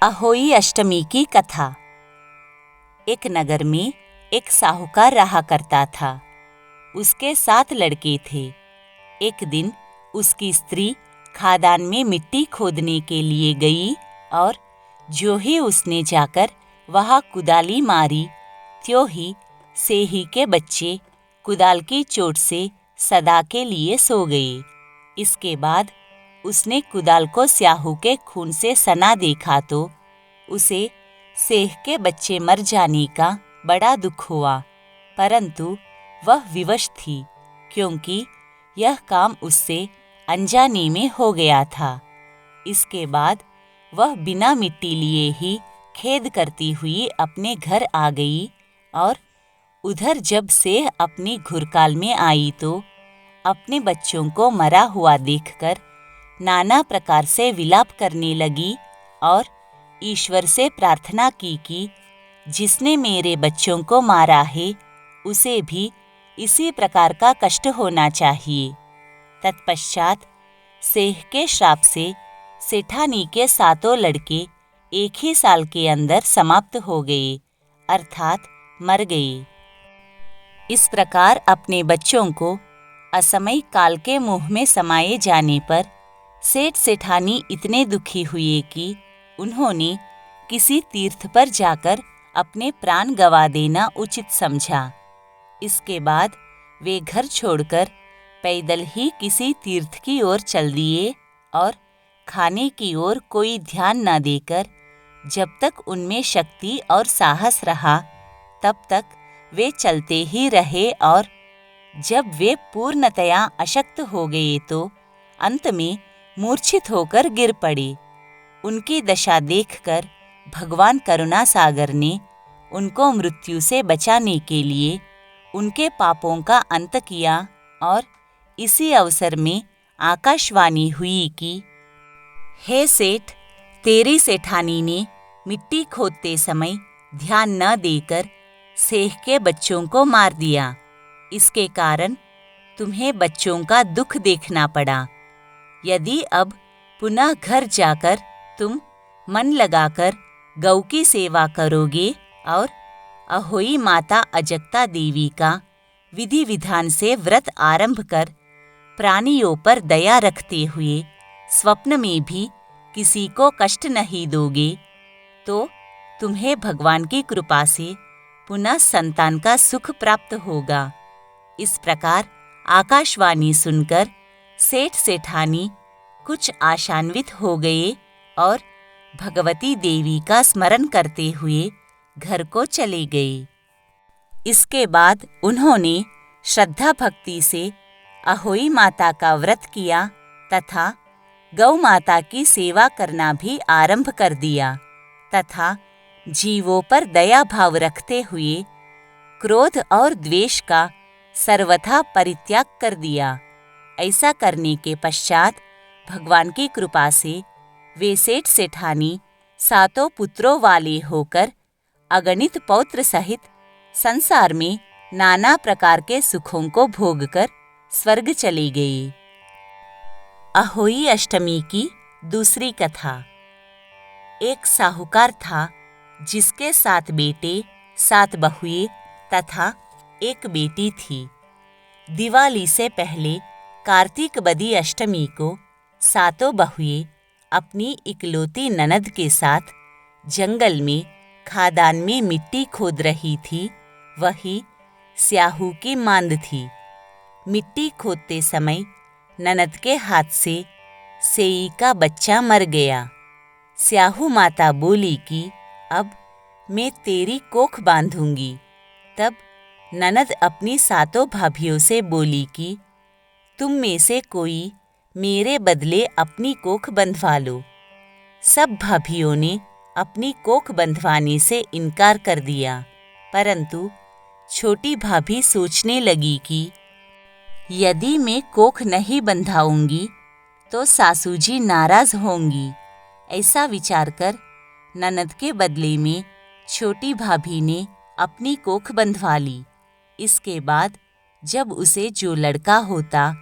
अहोई अष्टमी की कथा। एक नगर में एक साहूकार रहा करता था। उसके 7 लड़के थे। एक दिन उसकी स्त्री खादान में मिट्टी खोदने के लिए गई और जो ही उसने जाकर वहाँ कुदाली मारी, त्यों ही सेही के बच्चे कुदाल की चोट से सदा के लिए सो गए। इसके बाद उसने कुदाल को स्याहू के खून से सना देखा तो उसे सेह के बच्चे मर जाने का बड़ा दुख हुआ, परंतु वह विवश थी क्योंकि यह काम उससे अनजाने में हो गया था। इसके बाद वह बिना मिट्टी लिए ही खेद करती हुई अपने घर आ गई और उधर जब सेह अपनी घुरकाल में आई तो अपने बच्चों को मरा हुआ देखकर नाना प्रकार से विलाप करने लगी और ईश्वर से प्रार्थना की कि जिसने मेरे बच्चों को मारा है उसे भी इसी प्रकार का कष्ट होना चाहिए। तत्पश्चात सेह के श्राप से सेठानी के 7 लड़के एक ही साल के अंदर समाप्त हो गए, अर्थात मर गए। इस प्रकार अपने बच्चों को असमय काल के मुंह में समाये जाने पर सेठ सेठानी इतने दुखी हुए कि उन्होंने किसी तीर्थ पर जाकर अपने प्राण गंवा देना उचित समझा। इसके बाद वे घर छोड़कर पैदल ही किसी तीर्थ की ओर चल दिए और खाने की ओर कोई ध्यान न देकर जब तक उनमें शक्ति और साहस रहा तब तक वे चलते ही रहे और जब वे पूर्णतया अशक्त हो गए तो अंत में मूर्छित होकर गिर पड़े। उनकी दशा देखकर भगवान करुणा सागर ने उनको मृत्यु से बचाने के लिए उनके पापों का अंत किया और इसी अवसर में आकाशवाणी हुई कि हे सेठ, तेरी सेठानी ने मिट्टी खोदते समय ध्यान न देकर सेह के बच्चों को मार दिया। इसके कारण तुम्हें बच्चों का दुख देखना पड़ा। यदि अब पुनः घर जाकर तुम मन लगाकर गौ की सेवा करोगे और अहोई माता अजगता देवी का विधि विधान से व्रत आरंभ कर प्राणियों पर दया रखते हुए स्वप्न में भी किसी को कष्ट नहीं दोगे तो तुम्हें भगवान की कृपा से पुनः संतान का सुख प्राप्त होगा। इस प्रकार आकाशवाणी सुनकर सेठ सेठानी कुछ आशान्वित हो गए और भगवती देवी का स्मरण करते हुए घर को चले गए। इसके बाद उन्होंने श्रद्धा भक्ति से अहोई माता का व्रत किया तथा गौ माता की सेवा करना भी आरंभ कर दिया तथा जीवों पर दया भाव रखते हुए क्रोध और द्वेष का सर्वथा परित्याग कर दिया। ऐसा करने के पश्चात भगवान की कृपा से वे सेठ सेठानी 7 पुत्रों वाले होकर अगणित पौत्र सहित संसार में नाना प्रकार के सुखों को भोगकर स्वर्ग चले गए। अहोई अष्टमी की दूसरी कथा। एक साहूकार था जिसके 7 बेटे 7 बहुएं तथा एक बेटी थी। दिवाली से पहले कार्तिक बदी अष्टमी को 7 बहुएं अपनी इकलौती ननद के साथ जंगल में खादान में मिट्टी खोद रही थी। वही स्याहू की मांद थी। मिट्टी खोदते समय ननद के हाथ से सेई का बच्चा मर गया। स्याहू माता बोली कि अब मैं तेरी कोख बांधूंगी। तब ननद अपनी 7 भाभियों से बोली कि तुम में से कोई मेरे बदले अपनी कोख बंधवा लो। सब भाभियों ने अपनी कोख बंधवाने से इनकार कर दिया, परंतु छोटी भाभी सोचने लगी कि यदि मैं कोख नहीं बंधाऊंगी तो सासू जी नाराज होंगी। ऐसा विचार कर ननद के बदले में छोटी भाभी ने अपनी कोख बंधवा ली। इसके बाद जब उसे जो लड़का होता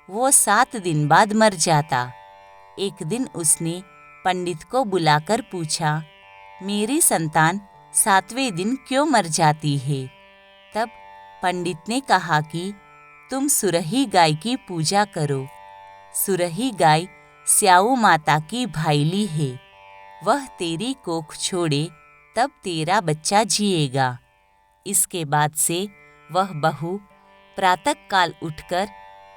वो 7 दिन बाद मर जाता। एक दिन उसने पंडित को बुलाकर पूछा मेरी संतान 7वें दिन क्यों मर जाती है? तब पंडित ने कहा कि तुम सुरही गाय की पूजा करो। सुरही गाय स्याऊ माता की भाईली है। वह तेरी कोख छोड़े तब तेरा बच्चा जिएगा। इसके बाद से वह बहू प्रातःकाल उठकर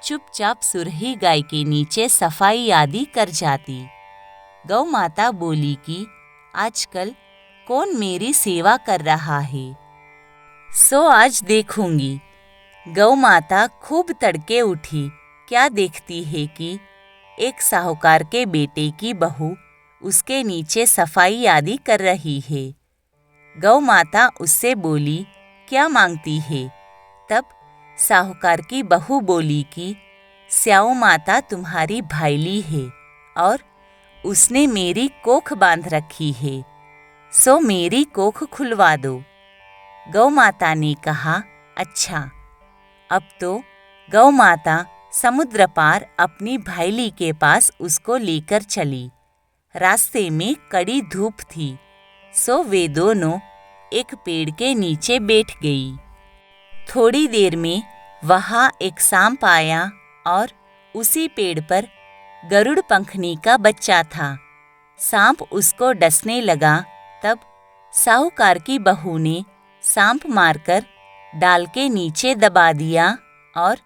चुपचाप सुरही गाय के नीचे सफाई आदि कर जाती। गौ माता बोली कि आजकल कौन मेरी सेवा कर रहा है, सो आज देखूंगी। गौ माता खूब तड़के उठी। क्या देखती है कि एक साहूकार के बेटे की बहू उसके नीचे सफाई आदि कर रही है। गौ माता उससे बोली, क्या मांगती है? तब साहूकार की बहू बोली कि स्याऊ माता तुम्हारी भाईली है और उसने मेरी कोख बांध रखी है, सो मेरी कोख खुलवा दो। गौ माता ने कहा, अच्छा। अब तो गौ माता समुद्र पार अपनी भाईली के पास उसको लेकर चली। रास्ते में कड़ी धूप थी, सो वे दोनों एक पेड़ के नीचे बैठ गई। थोड़ी देर में वहाँ एक सांप आया और उसी पेड़ पर गरुड़ पंखनी का बच्चा था। सांप उसको डसने लगा। तब साहूकार की बहू ने सांप मारकर डाल के नीचे दबा दिया और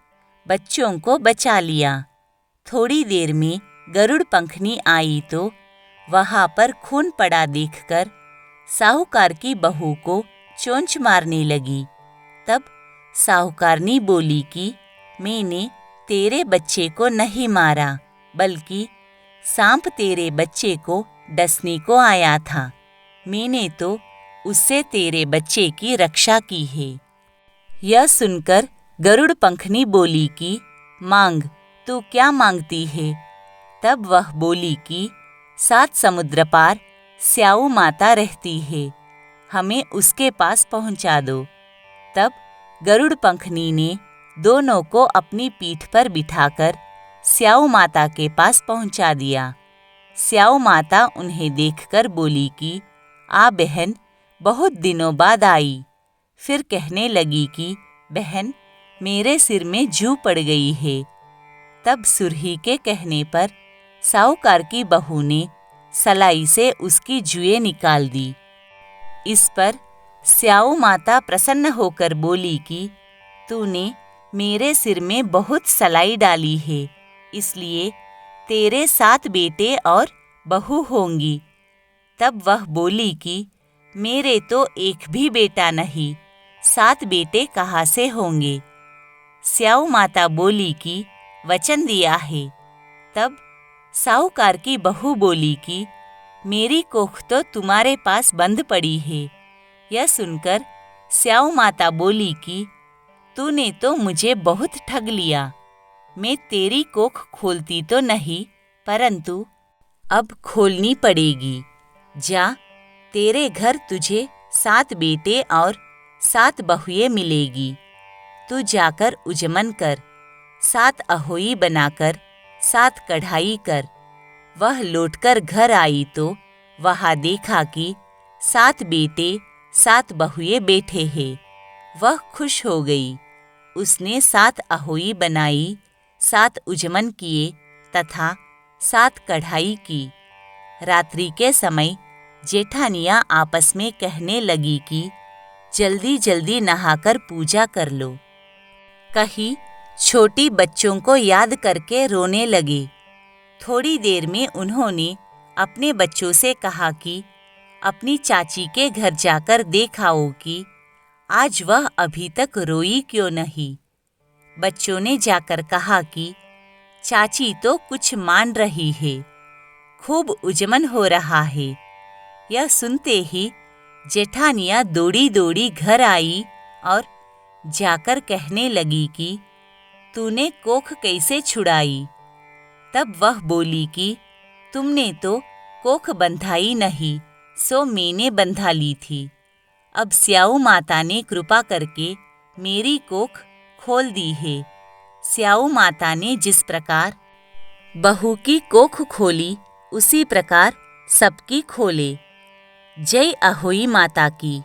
बच्चों को बचा लिया। थोड़ी देर में गरुड़ पंखनी आई तो वहाँ पर खून पड़ा देखकर साहूकार की बहू को चोंच मारने लगी। तब साहूकारनी बोली कि मैंने तेरे बच्चे को नहीं मारा, बल्कि सांप तेरे बच्चे को डसने को आया था। मैंने तो उससे तेरे बच्चे की रक्षा की है। यह सुनकर गरुड़ पंखनी बोली कि मांग, तू क्या मांगती है? तब वह बोली कि 7 समुद्र पार स्याऊ माता रहती है, हमें उसके पास पहुंचा दो। तब गरुड़ पंखनी ने दोनों को अपनी पीठ पर बिठाकर स्याऊ माता के पास पहुंचा दिया। स्याऊ माता उन्हें देखकर बोली कि आ बहन, बहुत दिनों बाद आई। फिर कहने लगी कि बहन, मेरे सिर में जू पड़ गई है। तब सुरही के कहने पर साहूकार की बहू ने सलाई से उसकी जुएं निकाल दी। इस पर स्याऊ माता प्रसन्न होकर बोली कि तूने मेरे सिर में बहुत सलाई डाली है, इसलिए तेरे 7 बेटे और बहू होंगी। तब वह बोली कि मेरे तो एक भी बेटा नहीं, 7 बेटे कहाँ से होंगे? स्याऊ माता बोली कि वचन दिया है। तब साहूकार की बहू बोली कि मेरी कोख तो तुम्हारे पास बंद पड़ी है। यह सुनकर स्याऊ माता बोली कि तूने तो मुझे बहुत ठग लिया। मैं तेरी कोख खोलती तो नहीं, परंतु अब खोलनी पड़ेगी। जा, तेरे घर तुझे 7 बेटे और 7 बहुएं मिलेगी। तू जाकर उजमन कर, 7 अहोई बनाकर 7 कढ़ाई कर। वह लौटकर घर आई तो वहाँ देखा कि 7 बेटे 7 बहुएं बैठे हैं। वह खुश हो गई। उसने 7 अहोई बनाई, 7 उजमन किए तथा 7 कढ़ाई की। रात्रि के समय जेठानियाँ आपस में कहने लगी कि जल्दी जल्दी नहाकर पूजा कर लो। कहीं छोटी बच्चों को याद करके रोने लगे। थोड़ी देर में उन्होंने अपने बच्चों से कहा कि अपनी चाची के घर जाकर देखाओ कि आज वह अभी तक रोई क्यों नहीं। बच्चों ने जाकर कहा कि चाची तो कुछ मान रही है, खूब उजमन हो रहा है। यह सुनते ही जेठानियाँ दौड़ी दौड़ी घर आई और जाकर कहने लगी कि तूने कोख कैसे छुड़ाई? तब वह बोली कि तुमने तो कोख बंधाई नहीं, सो मैंने बंधा ली थी। अब स्याऊ माता ने कृपा करके मेरी कोख खोल दी है। स्याऊ माता ने जिस प्रकार बहू की कोख खोली, उसी प्रकार सबकी खोले। जय अहोई माता की।